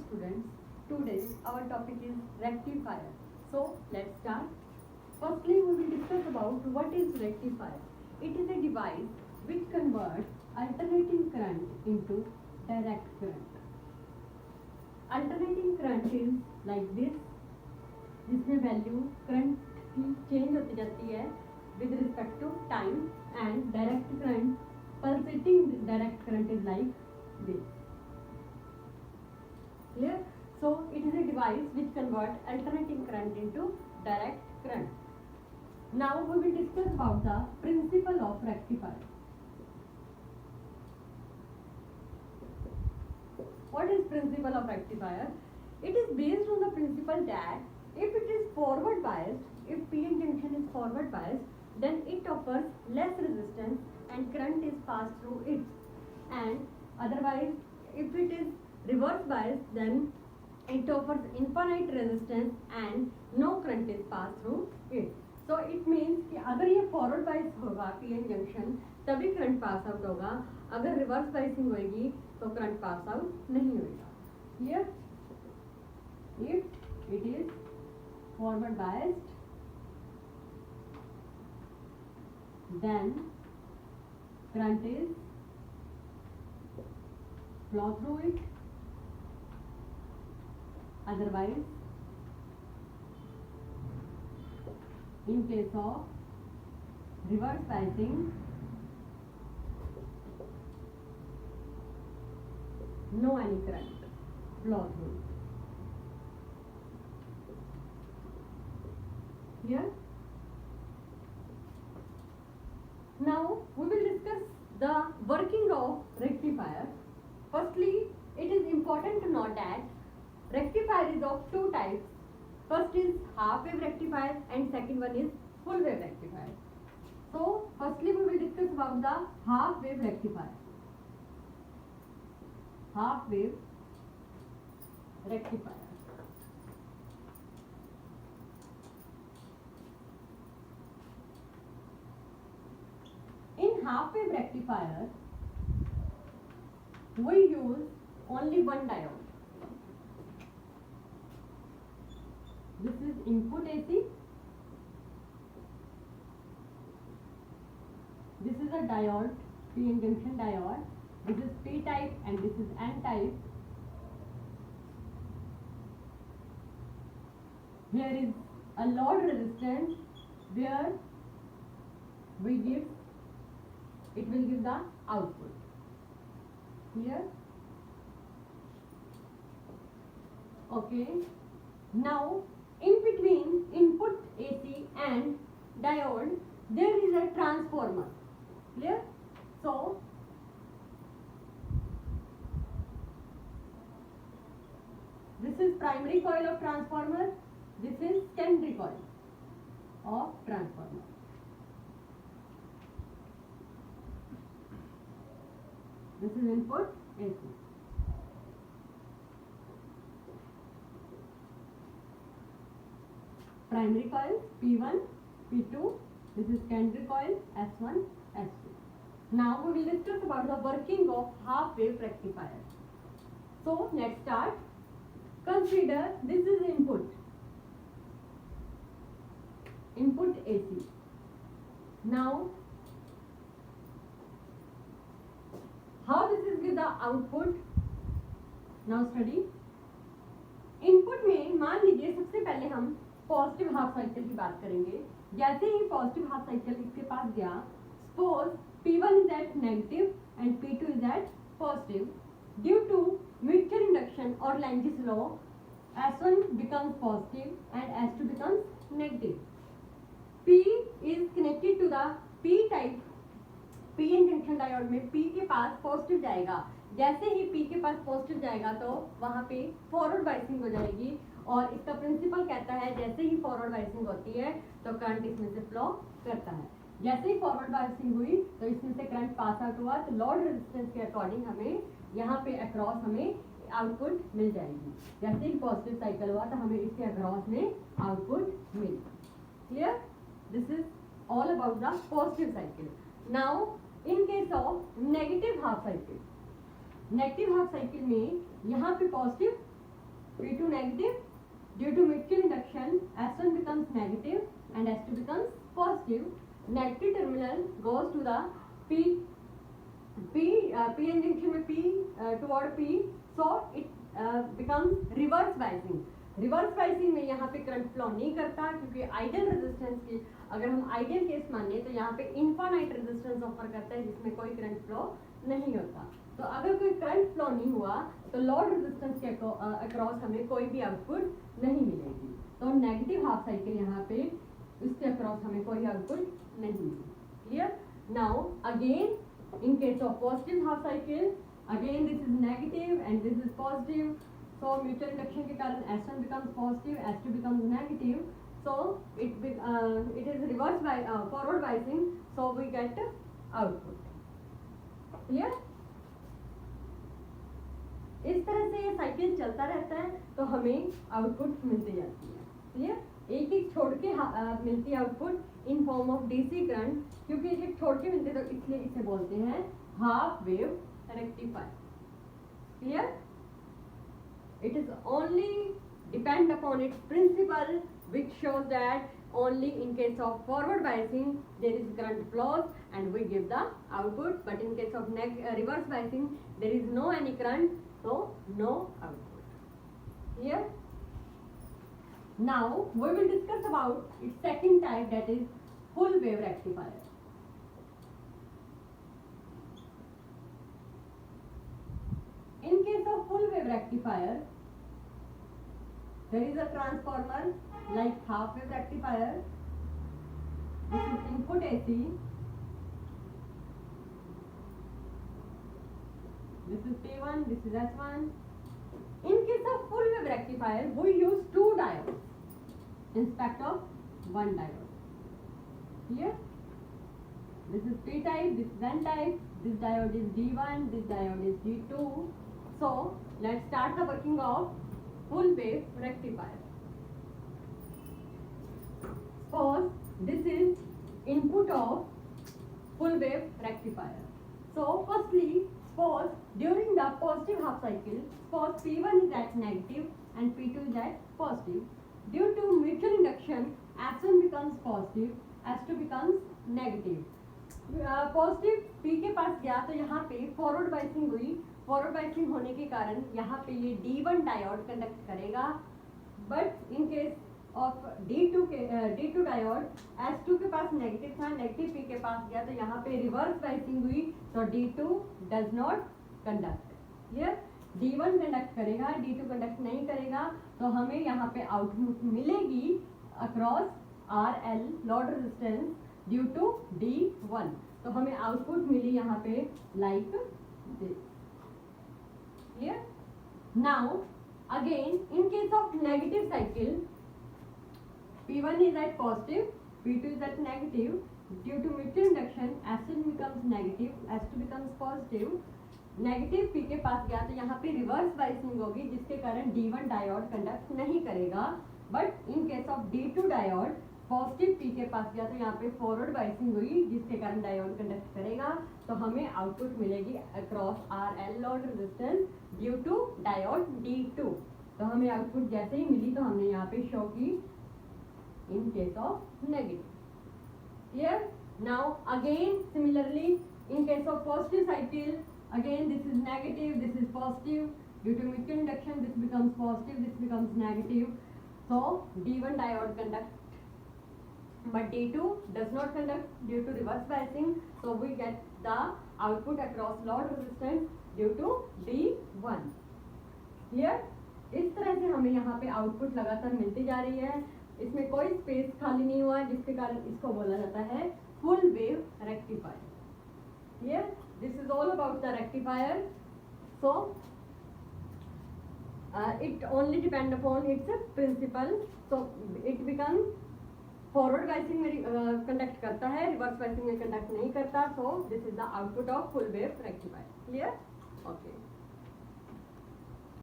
students. Today our topic is rectifier. So let's start. Firstly, we will discuss about what is rectifier. It is a device which converts alternating current into direct current. Alternating current is like this, जिसमें value current की change होती जाती है with respect to time, and direct current, pulsating direct current is like this. Clear? So it is a device which converts alternating current into direct current. Now we will discuss about the principle of rectifier. What is principle of rectifier? It is based on the principle that if it is forward biased, if PN junction is forward biased, then it offers less resistance and current is passed through it. And otherwise, if it is reverse biased, then it offers infinite resistance and no current is passed through it. So it means कि अगर ये forward bias होगा PN junction तभी current pass out होगा, अगर reverse biasing होगी तो current pass out नहीं होगा. Clear? If it is forward biased, then current is flow through it, otherwise in case of reverse biasing, no any current flow through. Here now we will discuss the working of rectifier. Firstly, it is important to know that rectifier is of two types. First is half wave rectifier and second one is full wave rectifier. So firstly we will discuss about the half wave rectifier. Half wave rectifier. In half wave rectifier, we use only one diode. This is input AC. This is a diode, PN junction diode. This is P type and this is N type. Here is a load resistance where we give, it will give the output. Here. Okay. Now in between input AC and diode there is a transformer. Clear? So this is primary coil of transformer, this is secondary coil of transformer. This is input AC. Primary coil P1, P2, this is secondary coil S1, S2. Now we will discuss about the working of half wave rectifier. So let's start. Consider this is input AC. Now how this is give the output? Now study. Input में मान लीजिए सबसे पहले हम positive half cycle की बात करेंगे. जैसे ही पॉजिटिव हाफ साइकिल इसके पास गया, suppose P1 is at negative and P2 is at positive. Due to mutual induction or Lentz's law, S1 becomes positive and S2 becomes negative. P is connected to the P type. PN junction diode में P के पास positive जाएगा. जैसे ही P के पास positive जाएगा तो वहाँ पे forward biasing हो जाएगी और इसका प्रिंसिपल कहता है जैसे ही फॉरवर्ड बाइसिंग होती है तो करंट इसमें से फ्लो करता है. जैसे ही फॉरवर्ड बाइसिंग हुई तो इसमें से करंट पास आउट हुआ तो लोड रेजिस्टेंस के अकॉर्डिंग हमें यहाँ पे अक्रॉस हमें आउटपुट मिल जाएगी. जैसे ही पॉजिटिव साइकिल हुआ तो हमें इसके अक्रॉस में आउटपुट मिली. क्लियर? This is all about the positive cycle. Now in case of negative half cycle में यहाँ पे positive P2 negative. Due to mutual induction, S1 becomes negative and S2 becomes positive. Negative terminal goes to the P junction में P toward P, so it becomes reverse biasing. Reverse biasing में यहाँ पे current flow नहीं करता, क्योंकि ideal resistance की अगर हम आइडियल केस माने तो यहाँ पे इनफाइनाइट रेजिस्टेंस ऑफर करता है जिसमें कोई करंट फ्लो नहीं होता। तो अगर कोई करंट फ्लो नहीं हुआ तो लोड रेजिस्टेंस के अक्रॉस हमें कोई भी आउटपुट नहीं मिलेगी। तो नेगेटिव हाफ साइकिल यहाँ पे उसके अक्रॉस हमें कोई आउटपुट नहीं मिलेगी। Clear? Now again in case of positive half cycle, again this is negative and this is positive, so mutual induction के कारण S1 becomes positive, S2 becomes negative, so it is reverse by forward biasing, so we get output. Clear? इस तरह से ये cycle चलता रहता है तो हमें आउटपुट मिलती जाती है। क्लियर? एक एक छोड़ के मिलती है output in form of DC current, क्योंकि एक एक छोड़ के मिलते तो इसलिए इसे बोलते हैं half wave rectifier. Clear? It is only depend upon its principle which shows that only in case of forward biasing there is current flows and we give the output, but in case of reverse biasing there is no any current, so no output. Here now we will discuss about its second type, that is full wave rectifier. In case of full wave rectifier there is a transformer like half wave rectifier. This is input AC, this is P1, this is S1. In case of full wave rectifier we use two diodes instead of one diode. Here this is P type, this is N type, this diode is D1, this diode is D2. So let's start the working of full wave rectifier. Suppose this is input of full wave rectifier. So firstly, suppose during the positive half cycle, suppose P1 is at negative and P2 is at positive. Due to mutual induction, S1 becomes positive, S2 becomes negative. Positive P के पास गया तो यहाँ पे forward biasing हुई, forward biasing होने के कारण यहाँ पे ये D1 डायोड कंडक्ट करेगा, but in case of D2 diode S2 के पास नेगेटिव था, नेगेटिव P के पास गया तो यहाँ पे रिवर्स बाइसिंग हुई, तो D2 does not conduct. Clear? D1 conduct करेगा, D2 कंडक्ट नहीं करेगा, तो हमें यहाँ पे आउटपुट मिलेगी across RL load resistance due to D1, तो हमें आउटपुट मिली यहाँ पे like this. Clear? Now again in case of negative cycle P1 is at positive, P2 is at negative. Due to mutual induction, S1 becomes negative, S2 becomes positive. Negative P के पास गया तो यहाँ पे reverse biasing होगी जिसके कारण D1 diode conduct नहीं करेगा, but in case of D2 diode positive P के पास गया तो यहाँ पे फॉरवर्ड बाइसिंग हुई जिसके कारण डायोड कंडक्ट करेगा, तो हमें आउटपुट मिलेगी across RL load resistance due to diode D2। तो हमें आउटपुट जैसे ही मिली तो हमने यहाँ पे शो की in case of negative. Here now again similarly in case of positive cycle, again this is negative, this is positive. Due to mutual induction this becomes positive, this becomes negative, so D1 diode conduct, but D2 does not conduct due to reverse biasing, so we get the output across load resistance due to D1. Here इस तरह से हमें यहाँ पे output लगातार मिलती जा रही है, इसमें कोई स्पेस खाली नहीं हुआ है, जिसके कारण इसको बोला जाता है full wave rectifier. Here this is all about the rectifier, so it only depend upon its principle, so it become forward biasing में कंडक्ट करता है, रिवर्स बाइसिंग में कंडक्ट नहीं करता, so this is the output of full wave rectifier. Clear? Okay.